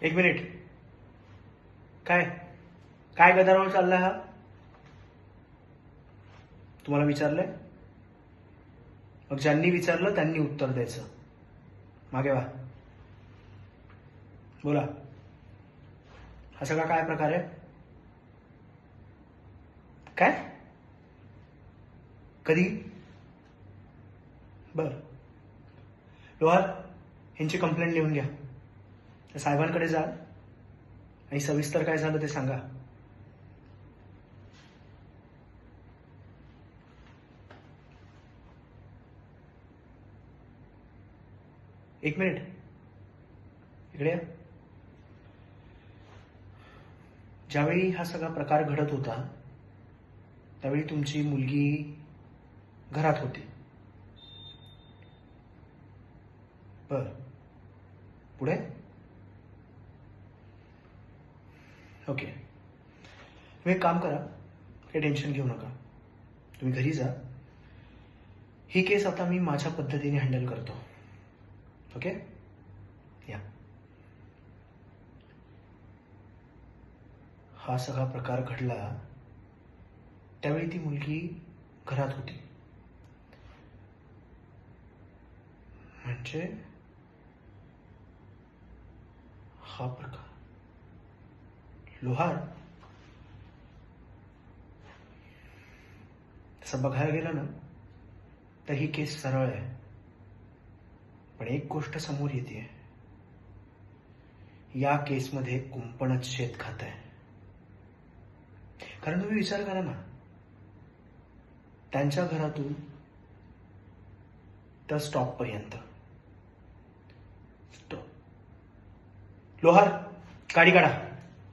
एक मिनिट. काय काय गदारोळ चाललाय हा? तुम्हाला विचारलंय? मग ज्यांनी विचारलं त्यांनी उत्तर द्यायचं. मागे वा. बोला. हा सगळा काय प्रकार आहे? काय? कधी? बर. लोहार, ह्यांची कंप्लेंट लिहून घ्या. त्या साहेबांकडे जा आणि सविस्तर काय झालं ते सांगा. एक मिनिट, इकडे या. ज्यावेळी हा सगळा प्रकार घडत होता त्यावेळी तुमची मुलगी घरात होती. बर. पुढे? ओके. तुम्ही एक काम करा, काही टेन्शन घेऊ नका. तुम्ही घरी जा. ही केस आता मी माझ्या पद्धतीने हँडल करतो. ओके? या. हा सगळा प्रकार घडला त्यावेळी ती मुलगी घरात होती. म्हणजे हा प्रकार. लोहार, तसं बघायला गेलं ना तर ही केस सरळ आहे. पण एक गोष्ट समोर येते, या केसमध्ये कुंपणच शेत खात आहे. कारण तुम्ही विचार करा ना, त्यांच्या घरातून तर स्टॉप पर्यंत. लोहार, गाडी काढा.